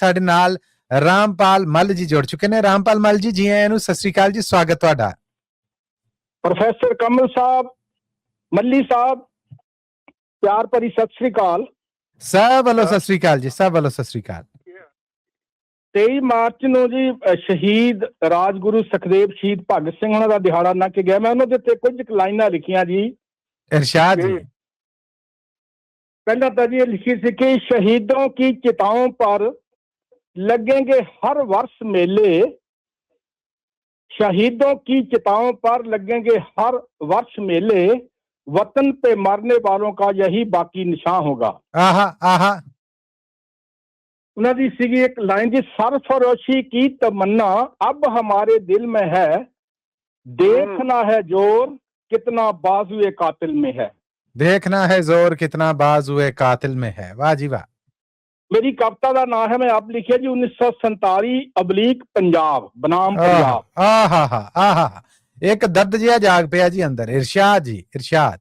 ਸਾਡੇ ਨਾਲ ਰਾਮਪਾਲ ਮੱਲ ਜੀ ਜੁੜ ਚੁੱਕੇ ਨੇ। ਰਾਮਪਾਲ ਮੱਲ ਜੀ, ਜੀ ਆਇਆਂ ਨੂੰ, ਸਤਿ ਸ੍ਰੀ ਅਕਾਲ ਜੀ, ਸਵਾਗਤ ਤੁਹਾਡਾ। ਪ੍ਰੋਫੈਸਰ ਕਮਲ ਸਾਹਿਬ, ਮੱਲੀ ਸਾਹਿਬ, ਪਿਆਰ ਭਰੀ ਸਤਿ ਸ੍ਰੀ ਅਕਾਲ। ਸਭ ਵੱਲੋਂ ਸਤਿ ਸ੍ਰੀ ਅਕਾਲ ਜੀ, ਸਭ ਵੱਲੋਂ ਸਤਿ ਸ੍ਰੀ ਅਕਾਲ। 23 ਮਾਰਚ ਨੂੰ ਜੀ ਸ਼ਹੀਦ ਰਾਜਗੁਰੂ ਸੁਖਦੇਵ ਸ਼ਹੀਦ ਭਗਤ ਸਿੰਘ ਉਹਨਾਂ ਦਾ ਦਿਹਾੜਾ ਲੰਘ ਕੇ ਗਿਆ। ਮੈਂ ਉਹਨਾਂ ਦੇ ਉੱਤੇ ਕੁਝ ਲਾਈਨਾਂ ਲਿਖੀਆਂ ਜੀ। इरशाद जी। पहला तो ये लिखी थी कि शहीदों की चिताओं पर लगेंगे हर वर्ष मेले, शहीदों की चिताओं पर लगेंगे हर वर्ष मेले, वतन पे मरने वालों का यही बाकी निशान होगा। आहा आहा। उन्होंने सी एक लाइन जी, सरफरोशी की तमन्ना अब हमारे दिल में है, देखना है जोर कितना बाजुए कातिल में है। देखना है जोर कितना बाजुए कातिल में है। वाह जी वाह। मेरी कविता का नाम है, मैं आप लिखिए जी 1947 पंजाब बनाम पंजाब। आहा। एक दर्द जिहा जाग पिया जी अंदर। इरशाद जी, इरशाद।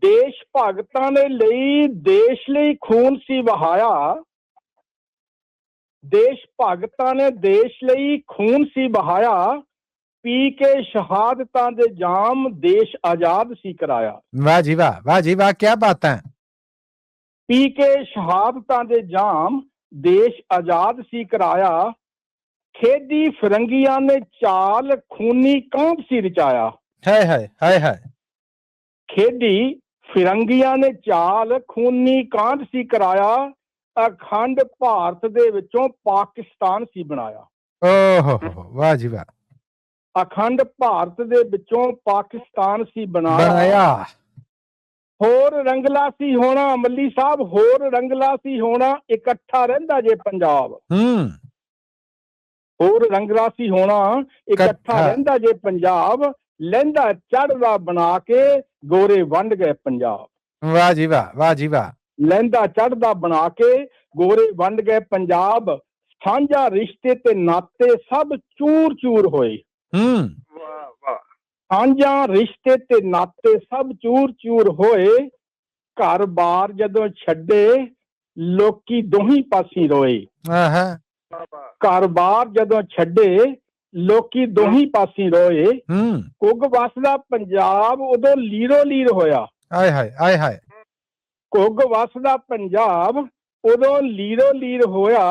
देश भगतां ने ਲਈ देश ਲਈ खून ਸੀ ਵਹਾਇਆ, देश भगतां ने देश ਲਈ खून ਸੀ ਵਹਾਇਆ, पी के शहादतां दे जाम देश आजाद सी कराया। वाह जी वाह, वाह जी वाह, क्या बात है। पी के शहादतां दे जाम देश आजाद सी कराया, खेदी फिरंगियां ने चाल खूनी कांप सी रचाया। है खेदी फिरंगियां ने चाल खूनी कांप सी कराया, अखंड भारत दे विचों पाकिस्तान सी बनाया। ओहो वाह जी वाह। अखंड भारत दे विचों पाकिस्तान सी बनाया। होर रंगला सी होना मल्ली साहब, होर रंगला सी होना इकट्ठा रहिंदा जे पंजाब। होर रंगला सी होना इकट्ठा रहिंदा जे पंजाब, लहंदा चढ़दा बना के गोरे वंड गए पंजाब। वाह जी वाह, वाह जी वाह। लहंदा चढ़दा बना के गोरे वंड गए पंजाब, साझा रिश्ते ते नाते सब चूर चूर होए। साझा रिश्ते ते नाते सब चूर चूर होए, घर बार जदों छड्डे लोकी दोही पासी रोए। घर बार जदों छड्डे लोकी दोही पासी रोए, कुग वसदा पंजाब उदों लीरो लीर होया। आय कुग वसदा पंजाब उदों लीरो लीर होया,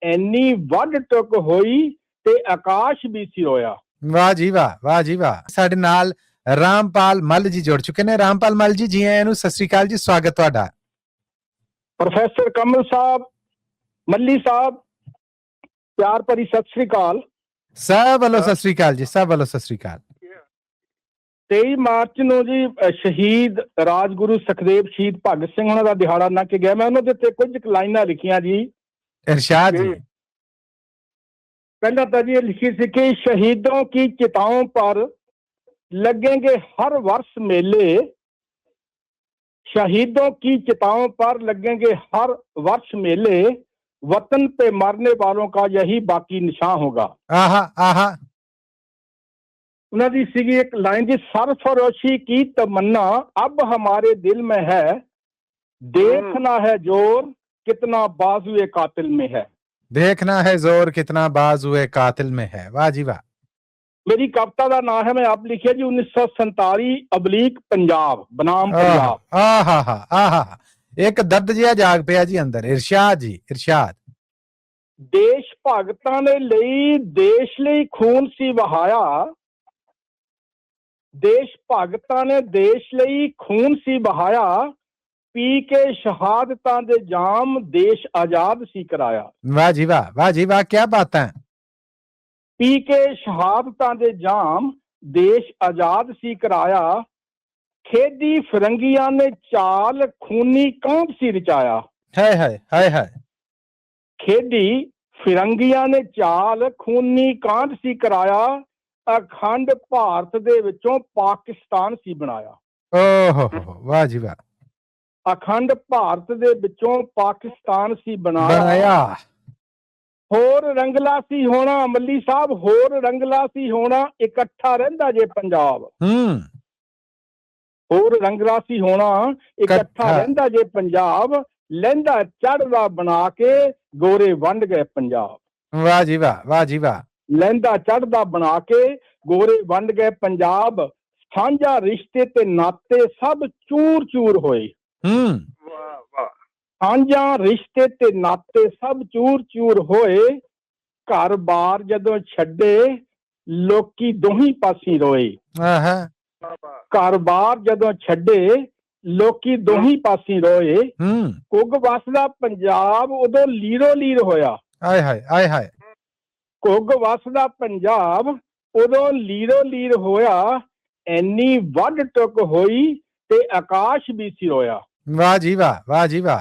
एनी वड टुक होई ते आकाश भी सी रोया। वाह जी वाह, वाह जी वाह। ਸਾਡੇ ਨਾਲ ਰਾਮਪਾਲ ਮੱਲ ਜੀ ਜੁੜ ਚੁੱਕੇ ਨੇ। ਰਾਮਪਾਲ ਮੱਲ ਜੀ, ਜੀ ਆਇਆਂ ਨੂੰ, ਸਤਿ ਸ੍ਰੀ ਅਕਾਲ ਜੀ, ਸਵਾਗਤ ਤੁਹਾਡਾ। ਪ੍ਰੋਫੈਸਰ ਕਮਲ ਸਾਹਿਬ, ਮੱਲੀ ਸਾਹਿਬ, ਪਿਆਰ ਭਰੀ ਸਤਿ ਸ੍ਰੀ ਅਕਾਲ। ਸਭ ਵੱਲੋਂ ਸਤਿ ਸ੍ਰੀ ਅਕਾਲ ਜੀ, ਸਭ ਵੱਲੋਂ ਸਤਿ ਸ੍ਰੀ ਅਕਾਲ। 23 ਮਾਰਚ ਨੂੰ ਜੀ ਸ਼ਹੀਦ ਰਾਜਗੁਰੂ ਸੁਖਦੇਵ ਸ਼ਹੀਦ ਭਗਤ ਸਿੰਘ ਉਹਨਾਂ ਦਾ ਦਿਹਾੜਾ ਲੰਘ ਕੇ ਗਿਆ। ਮੈਂ ਉਹਨਾਂ ਦੇ ਉੱਤੇ ਕੁਝ ਲਾਈਨਾਂ ਲਿਖੀਆਂ ਜੀ। इरशाद जी। पहला तो ये लिखी थी कि शहीदों की चिताओं पर लगेंगे हर वर्ष मेले, शहीदों की चिताओं पर लगेंगे हर वर्ष मेले, वतन पे मरने वालों का यही बाकी निशान होगा। आहा। उन्होंने सी एक लाइन जी, सरफरोशी की तमन्ना अब हमारे दिल में है, देखना है जोर कितना बाजुए कातिल में है। देखना है जोर कितना बाजुए कातिल में है। वाह जी वाह। मेरी कविता का नाम है, मैं आप लिखिए जी 1947 पंजाब बनाम पंजाब। आहा। एक दर्द जिहा जाग पिया जी अंदर। इरशाद जी, इरशाद। देश भगतां ने ਲਈ देश ਲਈ खून ਸੀ ਵਹਾਇਆ, देश भगतां ने देश ਲਈ खून ਸੀ ਵਹਾਇਆ, पी के शहादतां दे जाम देश आजाद सी कराया। वाह जी वाह, वाह जी वाह, क्या बात है। पी के शहादतां दे जाम देश आजाद सी कराया, खेदी फिरंगियां ने चाल खूनी कांप सी रचाया। है खेदी फिरंगियां ने चाल खूनी कांप सी कराया, अखंड भारत दे विचों पाकिस्तान सी बनाया। ओहो वाह जी वाह। अखंड भारत दे विचों पाकिस्तान सी बनाया। होर रंगला सी होना मल्ली साहब, होर रंगला सी होना इकट्ठा रहिंदा जे पंजाब। होर रंगला सी होना इकट्ठा रहिंदा जे पंजाब, लहंदा चढ़दा बना के ਗੋਰੇ ਵੰਡ ਗਏ ਪੰਜਾਬ। ਵਾਹ ਜੀ ਵਾਹ, ਵਾਹ ਜੀ ਵਾਹ। ਲਹਿੰਦਾ ਚੜ੍ਹਦਾ ਬਣਾ ਕੇ ਗੋਰੇ ਵੰਡ ਗਏ ਪੰਜਾਬ, ਸਾਂਝਾ ਰਿਸ਼ਤੇ ਤੇ ਨਾਤੇ ਸਭ ਚੂਰ ਚੂਰ ਹੋਏ। ਵਾਹ ਵਾਹ। ਸਾਂਝਾ ਰਿਸ਼ਤੇ ਤੇ ਨਾਤੇ ਸਭ ਚੂਰ ਚੂਰ ਹੋਏ, ਘਰ ਬਾਰ ਜਦੋਂ ਛੱਡੇ ਲੋਕੀ ਦੋਹੀਂ ਪਾਸੀ ਰੋਏ। ਘਰ ਬਾਰ ਜਦੋਂ ਛੱਡੇ ਲੋਕੀ ਦੋਹੀਂ ਪਾਸੀ ਰੋਏ, ਕੁੱਗ ਵਸਦਾ ਪੰਜਾਬ ਉਦੋਂ ਲੀਰੋ ਲੀਰ ਹੋਇਆ। ਆਏ ਹਾਏ, ਆਏ ਹਾਏ। ਕੁੱਗ ਵਸਦਾ ਪੰਜਾਬ ਉਦੋਂ ਲੀਰੋ ਲੀਰ ਹੋਇਆ, ਐਨੀ ਵੱਢ ਟੁੱਕ ਹੋਈ ਤੇ ਆਕਾਸ਼ ਵੀ ਸਿਰੋਇਆ। ਵਾਹ ਜੀ ਵਾਹ, ਵਾਹ ਜੀ ਵਾਹ।